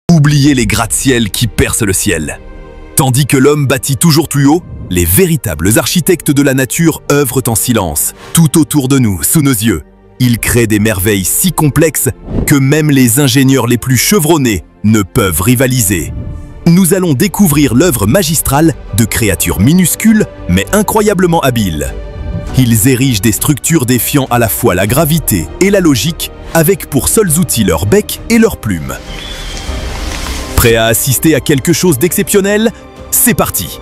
Oubliez les gratte-ciel qui percent le ciel. Tandis que l'homme bâtit toujours plus haut, les véritables architectes de la nature œuvrent en silence, tout autour de nous, sous nos yeux. Ils créent des merveilles si complexes que même les ingénieurs les plus chevronnés ne peuvent rivaliser. Nous allons découvrir l'œuvre magistrale de créatures minuscules mais incroyablement habiles. Ils érigent des structures défiant à la fois la gravité et la logique, avec pour seuls outils leur bec et leurs plumes. Prêt à assister à quelque chose d'exceptionnel? C'est parti!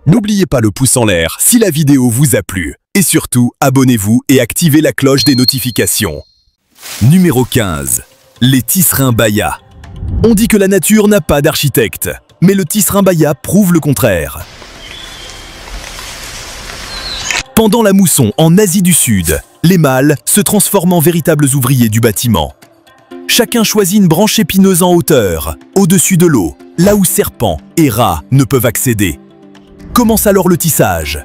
N'oubliez pas le pouce en l'air si la vidéo vous a plu. Et surtout, abonnez-vous et activez la cloche des notifications. Numéro 15. Les tisserands-bayas. On dit que la nature n'a pas d'architecte, mais le tisserand-baya prouve le contraire. Pendant la mousson en Asie du Sud, les mâles se transforment en véritables ouvriers du bâtiment. Chacun choisit une branche épineuse en hauteur, au-dessus de l'eau, là où serpents et rats ne peuvent accéder. Commence alors le tissage,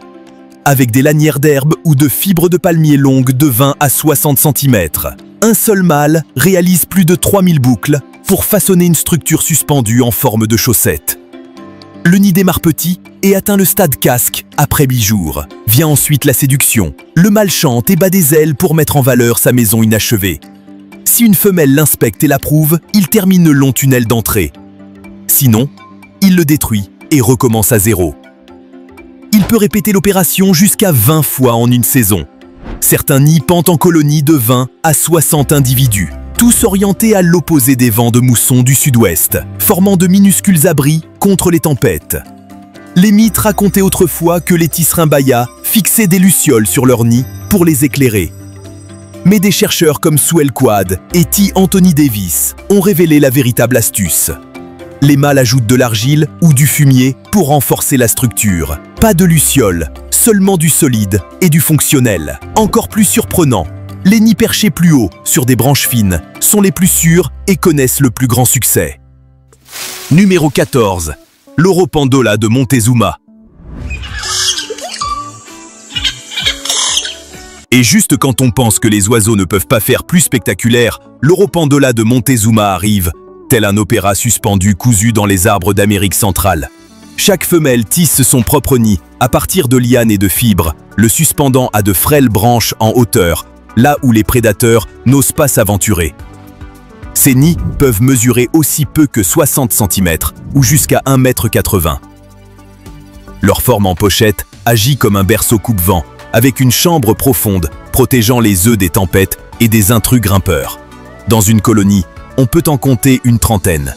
avec des lanières d'herbe ou de fibres de palmier longues de 20 à 60 cm. Un seul mâle réalise plus de 3000 boucles pour façonner une structure suspendue en forme de chaussette. Le nid démarre petit et atteint le stade casque après 8 jours. Vient ensuite la séduction. Le mâle chante et bat des ailes pour mettre en valeur sa maison inachevée. Si une femelle l'inspecte et l'approuve, il termine le long tunnel d'entrée. Sinon, il le détruit et recommence à zéro. Il peut répéter l'opération jusqu'à 20 fois en une saison. Certains nids pendent en colonies de 20 à 60 individus, tous orientés à l'opposé des vents de mousson du sud-ouest, formant de minuscules abris contre les tempêtes. Les mythes racontaient autrefois que les tisserands-bayas fixaient des lucioles sur leurs nids pour les éclairer. Mais des chercheurs comme Sewell Quad et T. Anthony Davis ont révélé la véritable astuce. Les mâles ajoutent de l'argile ou du fumier pour renforcer la structure. Pas de lucioles, seulement du solide et du fonctionnel. Encore plus surprenant, les nids perchés plus haut, sur des branches fines, sont les plus sûrs et connaissent le plus grand succès. Numéro 14. L'Oropandola de Montezuma. Et juste quand on pense que les oiseaux ne peuvent pas faire plus spectaculaire, l'Oropandola de Montezuma arrive, tel un opéra suspendu cousu dans les arbres d'Amérique centrale. Chaque femelle tisse son propre nid à partir de lianes et de fibres, le suspendant à de frêles branches en hauteur, là où les prédateurs n'osent pas s'aventurer. Ces nids peuvent mesurer aussi peu que 60 cm ou jusqu'à 1,80 m. Leur forme en pochette agit comme un berceau coupe-vent, avec une chambre profonde protégeant les œufs des tempêtes et des intrus grimpeurs. Dans une colonie, on peut en compter une trentaine.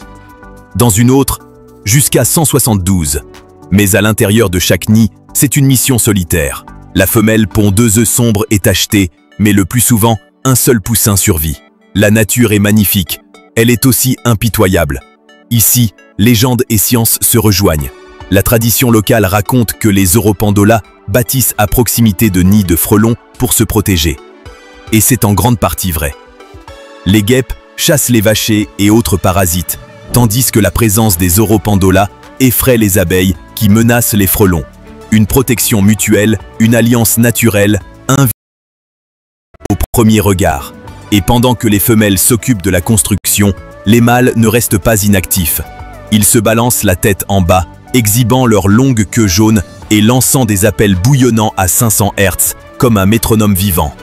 Dans une autre, jusqu'à 172. Mais à l'intérieur de chaque nid, c'est une mission solitaire. La femelle pond 2 œufs sombres et tachetés, mais le plus souvent, un seul poussin survit. La nature est magnifique, elle est aussi impitoyable. Ici, légende et science se rejoignent. La tradition locale raconte que les Oropandolas bâtissent à proximité de nids de frelons pour se protéger. Et c'est en grande partie vrai. Les guêpes chassent les vachers et autres parasites, tandis que la présence des Oropandolas effraie les abeilles qui menacent les frelons. Une protection mutuelle, une alliance naturelle, invisible au premier regard. Et pendant que les femelles s'occupent de la construction, les mâles ne restent pas inactifs. Ils se balancent la tête en bas, exhibant leur longue queue jaune et lançant des appels bouillonnants à 500 Hz, comme un métronome vivant.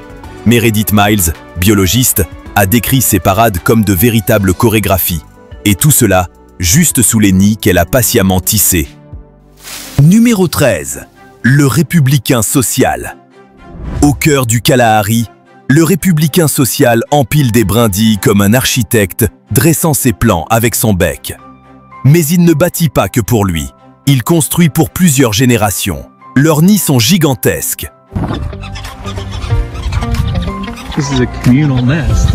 Meredith Miles, biologiste, a décrit ces parades comme de véritables chorégraphies. Et tout cela, juste sous les nids qu'elle a patiemment tissés. Numéro 13. Le républicain social. Au cœur du Kalahari, le républicain social empile des brindilles comme un architecte dressant ses plans avec son bec. Mais il ne bâtit pas que pour lui. Il construit pour plusieurs générations. Leurs nids sont gigantesques. This is a communal nest.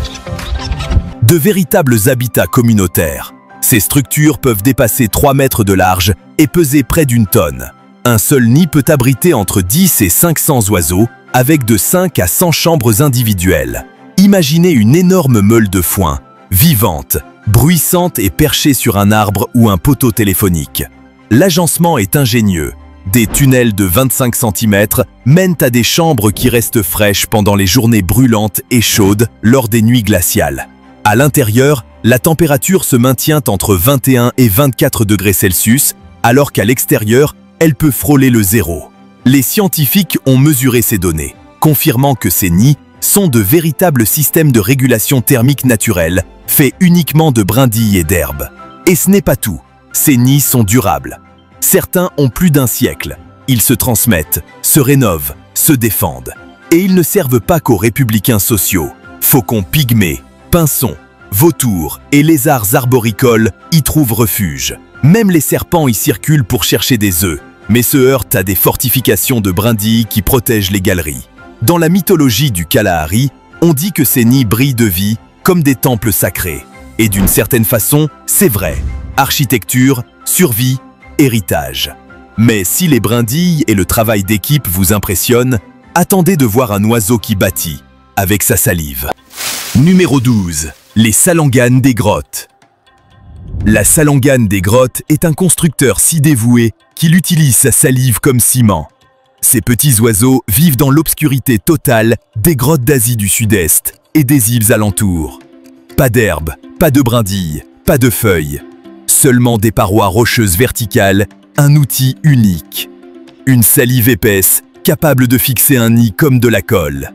De véritables habitats communautaires. Ces structures peuvent dépasser 3 mètres de large et peser près d'1 tonne. Un seul nid peut abriter entre 10 et 500 oiseaux, avec de 5 à 100 chambres individuelles. Imaginez une énorme meule de foin, vivante, bruissante et perchée sur un arbre ou un poteau téléphonique. L'agencement est ingénieux. Des tunnels de 25 cm mènent à des chambres qui restent fraîches pendant les journées brûlantes et chaudes lors des nuits glaciales. À l'intérieur, La température se maintient entre 21 et 24 degrés Celsius, alors qu'à l'extérieur, elle peut frôler le zéro. Les scientifiques ont mesuré ces données, confirmant que ces nids sont de véritables systèmes de régulation thermique naturelle, faits uniquement de brindilles et d'herbes. Et ce n'est pas tout, ces nids sont durables. Certains ont plus d'1 siècle. Ils se transmettent, se rénovent, se défendent. Et ils ne servent pas qu'aux républicains sociaux. Faucons pygmées, pinsons, vautours et lézards arboricoles y trouvent refuge. Même les serpents y circulent pour chercher des œufs, mais se heurtent à des fortifications de brindilles qui protègent les galeries. Dans la mythologie du Kalahari, on dit que ces nids brillent de vie comme des temples sacrés. Et d'une certaine façon, c'est vrai. Architecture, survie, héritage. Mais si les brindilles et le travail d'équipe vous impressionnent, attendez de voir un oiseau qui bâtit, avec sa salive. Numéro 12. Les salanganes des grottes. La salangane des grottes est un constructeur si dévoué qu'il utilise sa salive comme ciment. Ces petits oiseaux vivent dans l'obscurité totale des grottes d'Asie du Sud-Est et des îles alentours. Pas d'herbe, pas de brindilles, pas de feuilles. Seulement des parois rocheuses verticales, un outil unique. Une salive épaisse, capable de fixer un nid comme de la colle.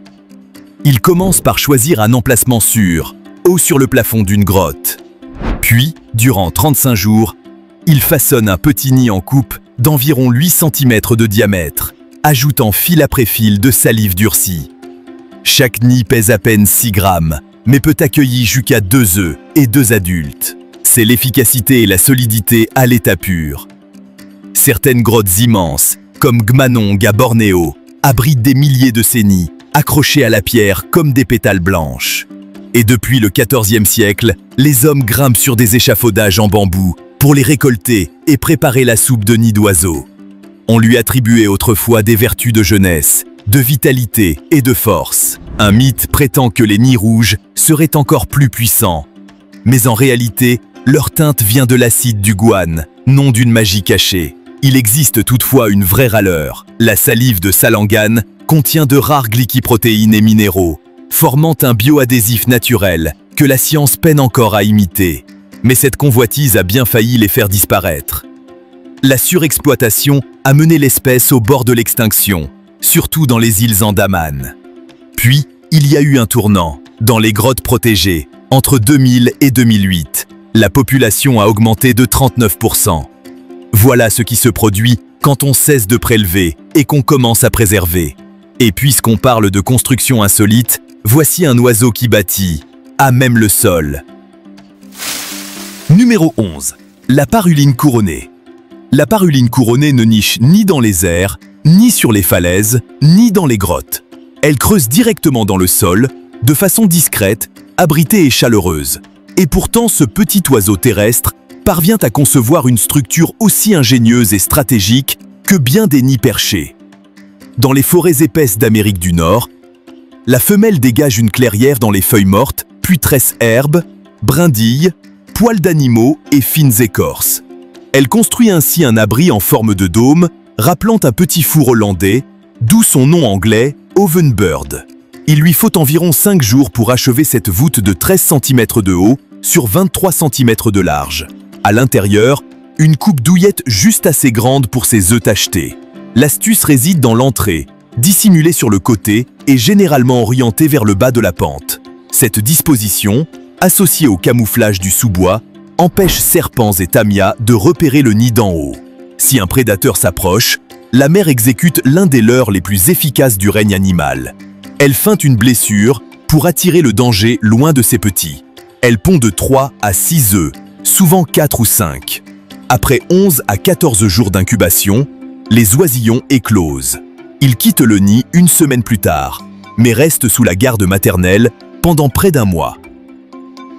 Ils commencent par choisir un emplacement sûr, haut sur le plafond d'une grotte. Puis, durant 35 jours, ils façonnent un petit nid en coupe d'environ 8 cm de diamètre, ajoutant fil après fil de salive durcie. Chaque nid pèse à peine 6 grammes, mais peut accueillir jusqu'à 2 œufs et 2 adultes. C'est l'efficacité et la solidité à l'état pur. Certaines grottes immenses, comme Gmanong à Bornéo, abritent des milliers de ces nids, accrochés à la pierre comme des pétales blanches. Et depuis le XIVe siècle, les hommes grimpent sur des échafaudages en bambou pour les récolter et préparer la soupe de nid d'oiseaux. On lui attribuait autrefois des vertus de jeunesse, de vitalité et de force. Un mythe prétend que les nids rouges seraient encore plus puissants. Mais en réalité, leur teinte vient de l'acide du guane, non d'une magie cachée. Il existe toutefois une vraie râleur. La salive de salangane contient de rares glycoprotéines et minéraux, formant un bioadhésif naturel que la science peine encore à imiter. Mais cette convoitise a bien failli les faire disparaître. La surexploitation a mené l'espèce au bord de l'extinction, surtout dans les îles Andaman. Puis, il y a eu un tournant. Dans les grottes protégées, entre 2000 et 2008, la population a augmenté de 39%. Voilà ce qui se produit quand on cesse de prélever et qu'on commence à préserver. Et puisqu'on parle de construction insolite, voici un oiseau qui bâtit, à même le sol. Numéro 11. La paruline couronnée. La paruline couronnée ne niche ni dans les airs, ni sur les falaises, ni dans les grottes. Elle creuse directement dans le sol, de façon discrète, abritée et chaleureuse. Et pourtant, ce petit oiseau terrestre parvient à concevoir une structure aussi ingénieuse et stratégique que bien des nids perchés. Dans les forêts épaisses d'Amérique du Nord, la femelle dégage une clairière dans les feuilles mortes, puis tresse herbes, brindilles, poils d'animaux et fines écorces. Elle construit ainsi un abri en forme de dôme, rappelant un petit four hollandais, d'où son nom anglais, Ovenbird. Il lui faut environ 5 jours pour achever cette voûte de 13 cm de haut sur 23 cm de large. À l'intérieur, une coupe douillette juste assez grande pour ses œufs tachetés. L'astuce réside dans l'entrée, dissimulée sur le côté et généralement orientée vers le bas de la pente. Cette disposition, associée au camouflage du sous-bois, empêche serpents et tamias de repérer le nid d'en haut. Si un prédateur s'approche, la mère exécute l'un des leurres les plus efficaces du règne animal. Elle feinte une blessure pour attirer le danger loin de ses petits. Elle pond de 3 à 6 œufs, souvent 4 ou 5. Après 11 à 14 jours d'incubation, les oisillons éclosent. Ils quittent le nid une semaine plus tard, mais restent sous la garde maternelle pendant près d'1 mois.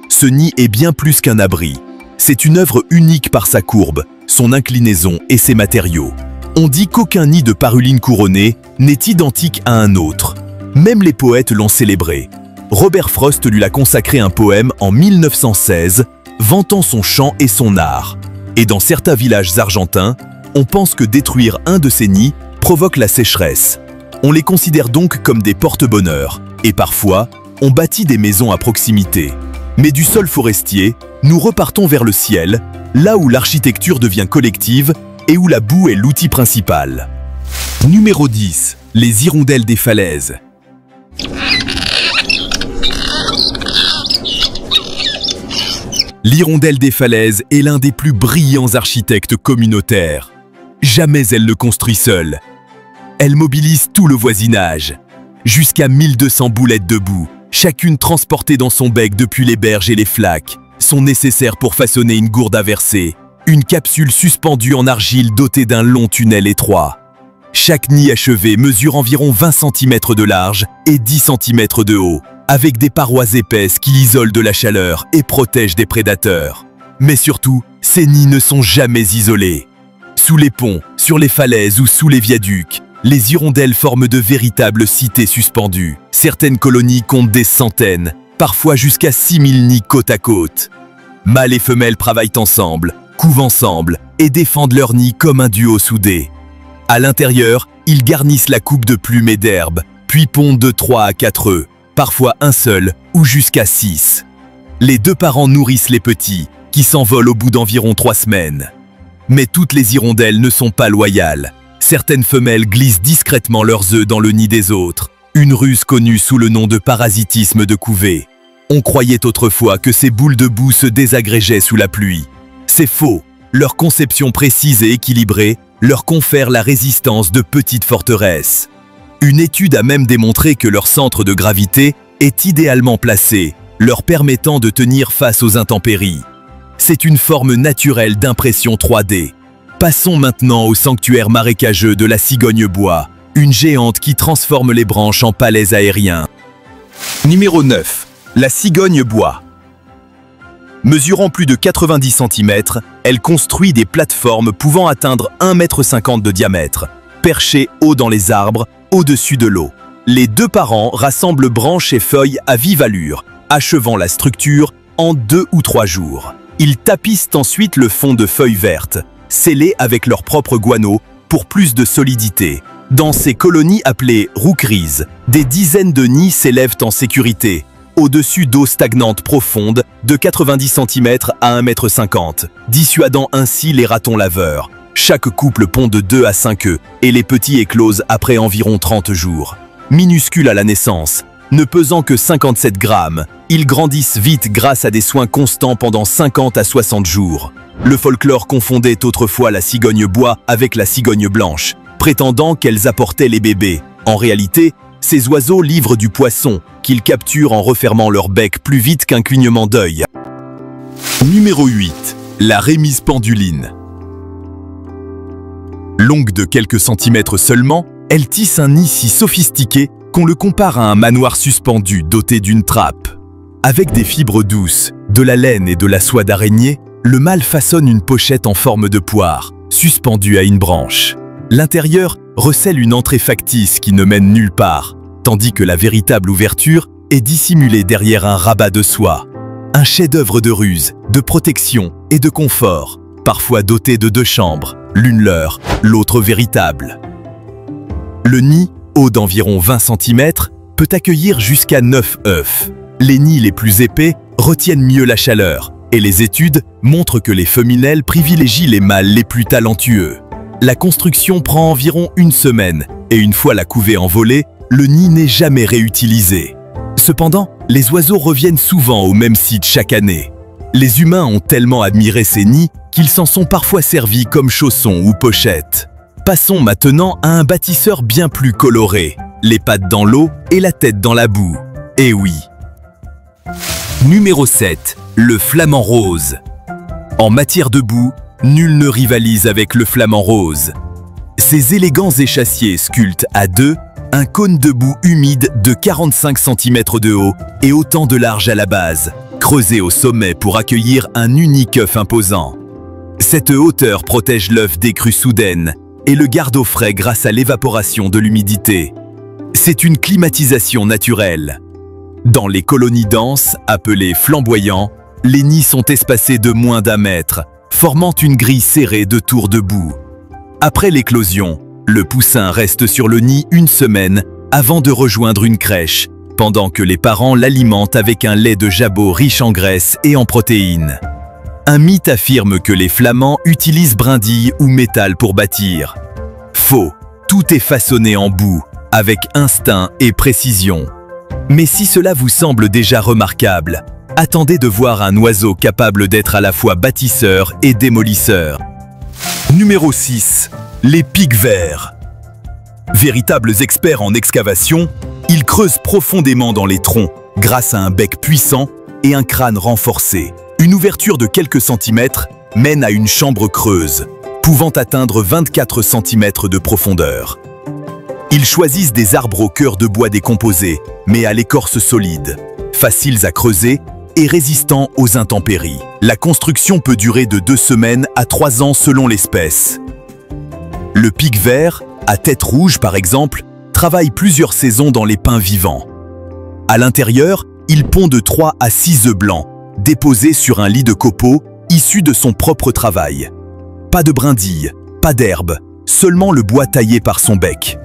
Ce nid est bien plus qu'un abri. C'est une œuvre unique par sa courbe, son inclinaison et ses matériaux. On dit qu'aucun nid de paruline couronnée n'est identique à un autre. Même les poètes l'ont célébré. Robert Frost lui a consacré un poème en 1916, vantant son chant et son art. Et dans certains villages argentins, on pense que détruire un de ces nids provoque la sécheresse. On les considère donc comme des porte-bonheur, et parfois, on bâtit des maisons à proximité. Mais du sol forestier, nous repartons vers le ciel, là où l'architecture devient collective et où la boue est l'outil principal. Numéro 10. Les hirondelles des falaises. L'hirondelle des falaises est l'un des plus brillants architectes communautaires. Jamais elle ne construit seule. Elle mobilise tout le voisinage. Jusqu'à 1200 boulettes de boue, chacune transportée dans son bec depuis les berges et les flaques, sont nécessaires pour façonner une gourde à verser, une capsule suspendue en argile dotée d'un long tunnel étroit. Chaque nid achevé mesure environ 20 cm de large et 10 cm de haut, avec des parois épaisses qui l'isolent de la chaleur et protègent des prédateurs. Mais surtout, ces nids ne sont jamais isolés. Sous les ponts, sur les falaises ou sous les viaducs, les hirondelles forment de véritables cités suspendues. Certaines colonies comptent des centaines, parfois jusqu'à 6000 nids côte à côte. Mâles et femelles travaillent ensemble, couvent ensemble et défendent leur nid comme un duo soudé. À l'intérieur, ils garnissent la coupe de plumes et d'herbes, puis pondent de 3 à 4 œufs, parfois un seul ou jusqu'à 6. Les deux parents nourrissent les petits, qui s'envolent au bout d'environ 3 semaines. Mais toutes les hirondelles ne sont pas loyales. Certaines femelles glissent discrètement leurs œufs dans le nid des autres, une ruse connue sous le nom de parasitisme de couvée. On croyait autrefois que ces boules de boue se désagrégeaient sous la pluie. C'est faux. Leur conception précise et équilibrée leur confère la résistance de petites forteresses. Une étude a même démontré que leur centre de gravité est idéalement placé, leur permettant de tenir face aux intempéries. C'est une forme naturelle d'impression 3D. Passons maintenant au sanctuaire marécageux de la cigogne-bois, une géante qui transforme les branches en palais aériens. Numéro 9. La cigogne-bois. Mesurant plus de 90 cm, elle construit des plateformes pouvant atteindre 1,50 m de diamètre, perchées haut dans les arbres, au-dessus de l'eau. Les deux parents rassemblent branches et feuilles à vive allure, achevant la structure en 2 ou 3 jours. Ils tapissent ensuite le fond de feuilles vertes, scellées avec leur propre guano pour plus de solidité. Dans ces colonies appelées rookeries, des dizaines de nids s'élèvent en sécurité, au-dessus d'eau stagnante profonde de 90 cm à 1,50 m, dissuadant ainsi les ratons laveurs. Chaque couple pond de 2 à 5 œufs et les petits éclosent après environ 30 jours. Minuscules à la naissance, ne pesant que 57 grammes, ils grandissent vite grâce à des soins constants pendant 50 à 60 jours. Le folklore confondait autrefois la cigogne-bois avec la cigogne blanche, prétendant qu'elles apportaient les bébés. En réalité, ces oiseaux livrent du poisson, qu'ils capturent en refermant leur bec plus vite qu'un clignement d'œil. Numéro 8. La rémise penduline. Longue de quelques centimètres seulement, elle tisse un nid si sophistiqué qu'on le compare à un manoir suspendu doté d'une trappe. Avec des fibres douces, de la laine et de la soie d'araignée, le mâle façonne une pochette en forme de poire, suspendue à une branche. L'intérieur recèle une entrée factice qui ne mène nulle part, tandis que la véritable ouverture est dissimulée derrière un rabat de soie. Un chef-d'œuvre de ruse, de protection et de confort, parfois doté de 2 chambres, l'une leur, l'autre véritable. Le nid, haut d'environ 20 cm, peut accueillir jusqu'à 9 œufs. Les nids les plus épais retiennent mieux la chaleur, et les études montrent que les femelles privilégient les mâles les plus talentueux. La construction prend environ 1 semaine, et une fois la couvée envolée, le nid n'est jamais réutilisé. Cependant, les oiseaux reviennent souvent au même site chaque année. Les humains ont tellement admiré ces nids qu'ils s'en sont parfois servis comme chaussons ou pochettes. Passons maintenant à un bâtisseur bien plus coloré, les pattes dans l'eau et la tête dans la boue. Eh oui. Numéro 7. Le flamant rose. En matière de boue, nul ne rivalise avec le flamant rose. Ces élégants échassiers sculptent à deux un cône de boue humide de 45 cm de haut et autant de large à la base, creusé au sommet pour accueillir un unique œuf imposant. Cette hauteur protège l'œuf des crues soudaines et le garde au frais grâce à l'évaporation de l'humidité. C'est une climatisation naturelle. Dans les colonies denses, appelées flamboyants, les nids sont espacés de moins d'1 mètre, formant une grille serrée de tours de boue. Après l'éclosion, le poussin reste sur le nid 1 semaine avant de rejoindre une crèche, pendant que les parents l'alimentent avec un lait de jabot riche en graisse et en protéines. Un mythe affirme que les Flamands utilisent brindilles ou métal pour bâtir. Faux, tout est façonné en boue, avec instinct et précision. Mais si cela vous semble déjà remarquable, attendez de voir un oiseau capable d'être à la fois bâtisseur et démolisseur. Numéro 6. Les pics verts. Véritables experts en excavation, ils creusent profondément dans les troncs grâce à un bec puissant et un crâne renforcé. Une ouverture de quelques centimètres mène à une chambre creuse, pouvant atteindre 24 cm de profondeur. Ils choisissent des arbres au cœur de bois décomposé, mais à l'écorce solide, faciles à creuser et résistants aux intempéries. La construction peut durer de 2 semaines à 3 ans selon l'espèce. Le pic vert, à tête rouge par exemple, travaille plusieurs saisons dans les pins vivants. À l'intérieur, il pond de 3 à 6 œufs blancs, déposés sur un lit de copeaux issu de son propre travail. Pas de brindilles, pas d'herbe, seulement le bois taillé par son bec.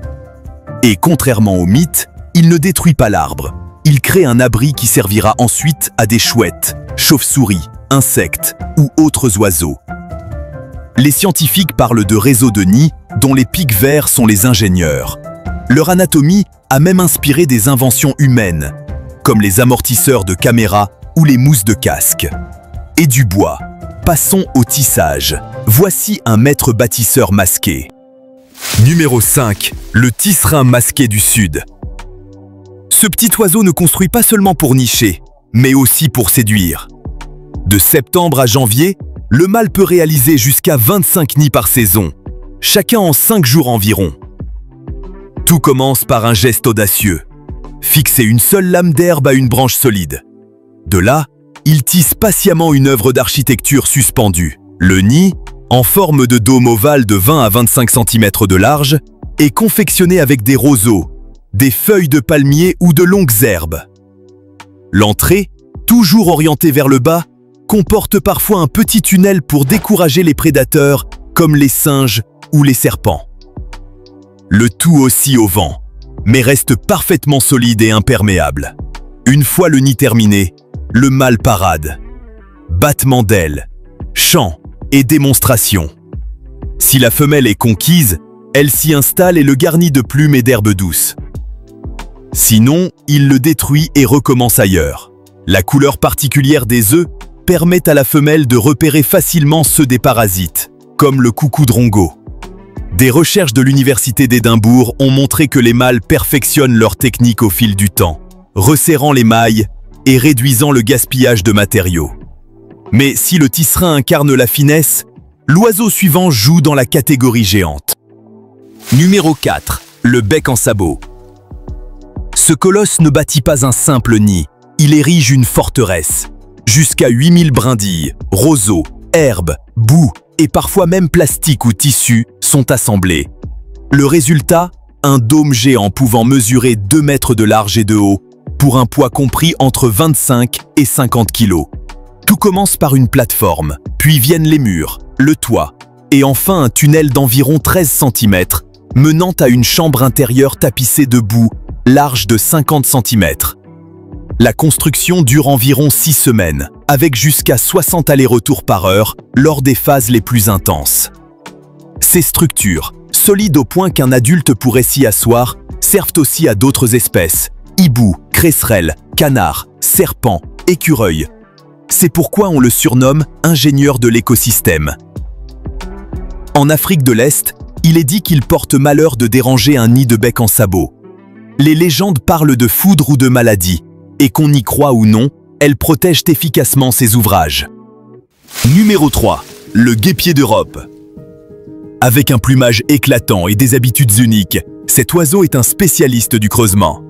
Et contrairement au mythe, il ne détruit pas l'arbre. Il crée un abri qui servira ensuite à des chouettes, chauves-souris, insectes ou autres oiseaux. Les scientifiques parlent de réseaux de nids dont les pics verts sont les ingénieurs. Leur anatomie a même inspiré des inventions humaines, comme les amortisseurs de caméras ou les mousses de casque. Et du bois. Passons au tissage. Voici un maître bâtisseur masqué. Numéro 5. Le tisserin masqué du Sud. Ce petit oiseau ne construit pas seulement pour nicher, mais aussi pour séduire. De septembre à janvier, le mâle peut réaliser jusqu'à 25 nids par saison, chacun en 5 jours environ. Tout commence par un geste audacieux. Fixer une seule lame d'herbe à une branche solide. De là, il tisse patiemment une œuvre d'architecture suspendue. Le nid, en forme de dôme ovale de 20 à 25 cm de large, est confectionné avec des roseaux, des feuilles de palmier ou de longues herbes. L'entrée, toujours orientée vers le bas, comporte parfois un petit tunnel pour décourager les prédateurs comme les singes ou les serpents. Le tout oscille au vent, mais reste parfaitement solide et imperméable. Une fois le nid terminé, le mâle parade. Battement d'ailes, chant et démonstration. Si la femelle est conquise, elle s'y installe et le garnit de plumes et d'herbes douces. Sinon, il le détruit et recommence ailleurs. La couleur particulière des œufs permet à la femelle de repérer facilement ceux des parasites, comme le coucou drongo. Des recherches de l'université d'Édimbourg ont montré que les mâles perfectionnent leur technique au fil du temps, resserrant les mailles et réduisant le gaspillage de matériaux. Mais si le tisserin incarne la finesse, l'oiseau suivant joue dans la catégorie géante. Numéro 4. Le bec en sabot. Ce colosse ne bâtit pas un simple nid, il érige une forteresse. Jusqu'à 8000 brindilles, roseaux, herbes, boue et parfois même plastique ou tissu sont assemblés. Le résultat, un dôme géant pouvant mesurer 2 mètres de large et de haut, pour un poids compris entre 25 et 50 kg. Tout commence par une plateforme, puis viennent les murs, le toit, et enfin un tunnel d'environ 13 cm, menant à une chambre intérieure tapissée de boue, large de 50 cm. La construction dure environ 6 semaines, avec jusqu'à 60 allers-retours par heure lors des phases les plus intenses. Ces structures, solides au point qu'un adulte pourrait s'y asseoir, servent aussi à d'autres espèces, hibou, cresserelles, canards, serpents, écureuils. C'est pourquoi on le surnomme ingénieur de l'écosystème. En Afrique de l'Est, il est dit qu'il porte malheur de déranger un nid de bec en sabot. Les légendes parlent de foudre ou de maladie, et qu'on y croit ou non, elles protègent efficacement ces ouvrages. Numéro 3. Le guêpier d'Europe. Avec un plumage éclatant et des habitudes uniques, cet oiseau est un spécialiste du creusement.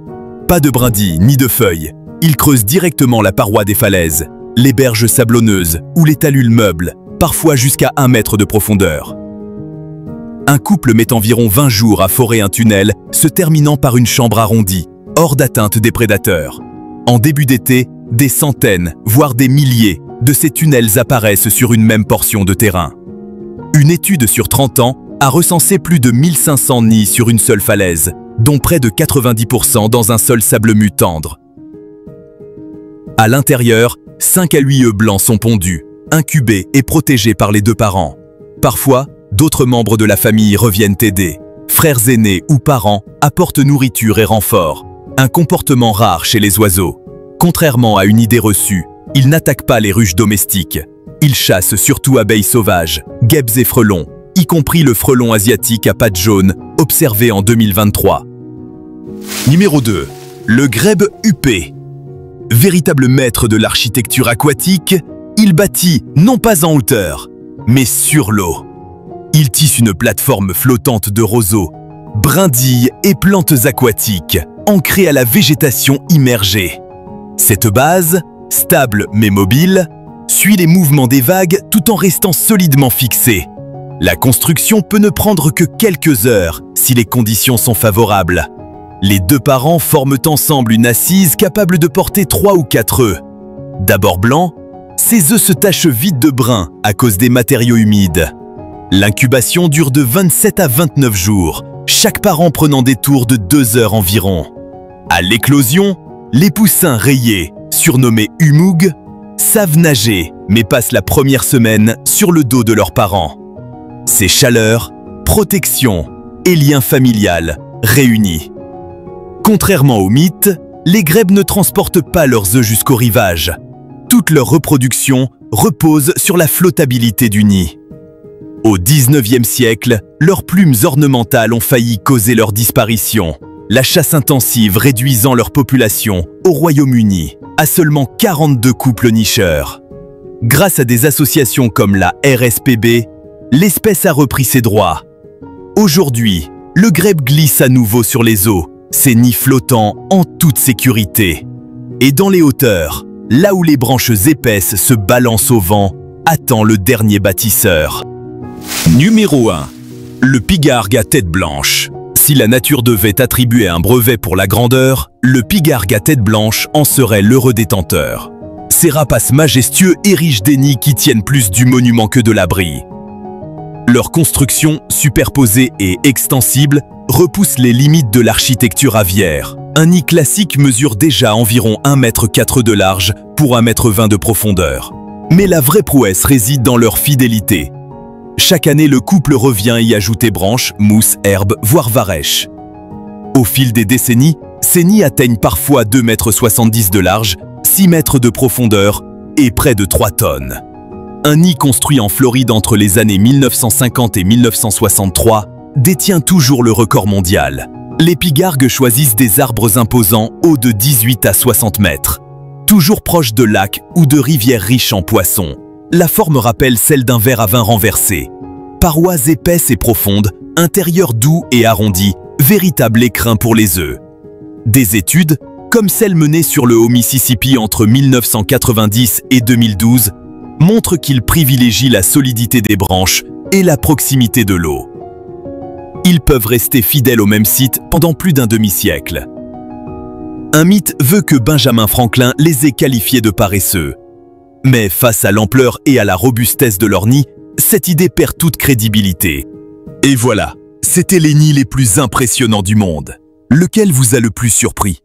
Pas de brindilles ni de feuilles, il creuse directement la paroi des falaises, les berges sablonneuses ou les talus meubles, parfois jusqu'à 1 mètre de profondeur. Un couple met environ 20 jours à forer un tunnel, se terminant par une chambre arrondie, hors d'atteinte des prédateurs. En début d'été, des centaines, voire des milliers, de ces tunnels apparaissent sur une même portion de terrain. Une étude sur 30 ans a recensé plus de 1500 nids sur une seule falaise, dont près de 90% dans un sol sableux tendre. À l'intérieur, 5 à 8 œufs blancs sont pondus, incubés et protégés par les deux parents. Parfois, d'autres membres de la famille reviennent aider. Frères aînés ou parents apportent nourriture et renfort, un comportement rare chez les oiseaux. Contrairement à une idée reçue, ils n'attaquent pas les ruches domestiques. Ils chassent surtout abeilles sauvages, guêpes et frelons, y compris le frelon asiatique à pattes jaunes, observé en 2023. Numéro 2. Le grèbe huppé. Véritable maître de l'architecture aquatique, il bâtit non pas en hauteur, mais sur l'eau. Il tisse une plateforme flottante de roseaux, brindilles et plantes aquatiques, ancrées à la végétation immergée. Cette base, stable mais mobile, suit les mouvements des vagues tout en restant solidement fixée. La construction peut ne prendre que quelques heures si les conditions sont favorables. Les deux parents forment ensemble une assise capable de porter 3 ou 4 œufs. D'abord blancs, ces œufs se tachent vite de brun à cause des matériaux humides. L'incubation dure de 27 à 29 jours, chaque parent prenant des tours de 2 heures environ. À l'éclosion, les poussins rayés, surnommés humoug, savent nager, mais passent la première semaine sur le dos de leurs parents. C'est chaleur, protection et lien familial réunis. Contrairement aux mythes, les grèbes ne transportent pas leurs œufs jusqu'au rivage. Toute leur reproduction repose sur la flottabilité du nid. Au XIXe siècle, leurs plumes ornementales ont failli causer leur disparition, la chasse intensive réduisant leur population au Royaume-Uni à seulement 42 couples nicheurs. Grâce à des associations comme la RSPB, l'espèce a repris ses droits. Aujourd'hui, le grèbe glisse à nouveau sur les eaux, ses nids flottant en toute sécurité. Et dans les hauteurs, là où les branches épaisses se balancent au vent, attend le dernier bâtisseur. Numéro 1. Le pigargue à tête blanche. Si la nature devait attribuer un brevet pour la grandeur, le pigargue à tête blanche en serait l'heureux détenteur. Ces rapaces majestueux érigent des nids qui tiennent plus du monument que de l'abri. Leur construction, superposée et extensible, repousse les limites de l'architecture aviaire. Un nid classique mesure déjà environ 1,4 m de large pour 1,20 m de profondeur. Mais la vraie prouesse réside dans leur fidélité. Chaque année, le couple revient y ajouter branches, mousses, herbes, voire varech. Au fil des décennies, ces nids atteignent parfois 2,70 m de large, 6 mètres de profondeur et près de 3 tonnes. Un nid construit en Floride entre les années 1950 et 1963 détient toujours le record mondial. Les pigargues choisissent des arbres imposants hauts de 18 à 60 mètres. Toujours proches de lacs ou de rivières riches en poissons. La forme rappelle celle d'un verre à vin renversé. Parois épaisses et profondes, intérieur doux et arrondi, véritable écrin pour les œufs. Des études, comme celle menée sur le Haut-Mississippi entre 1990 et 2012, montrent qu'ils privilégient la solidité des branches et la proximité de l'eau. Ils peuvent rester fidèles au même site pendant plus d'un demi-siècle. Un mythe veut que Benjamin Franklin les ait qualifiés de paresseux. Mais face à l'ampleur et à la robustesse de leur nid, cette idée perd toute crédibilité. Et voilà, c'était les nids les plus impressionnants du monde. Lequel vous a le plus surpris ?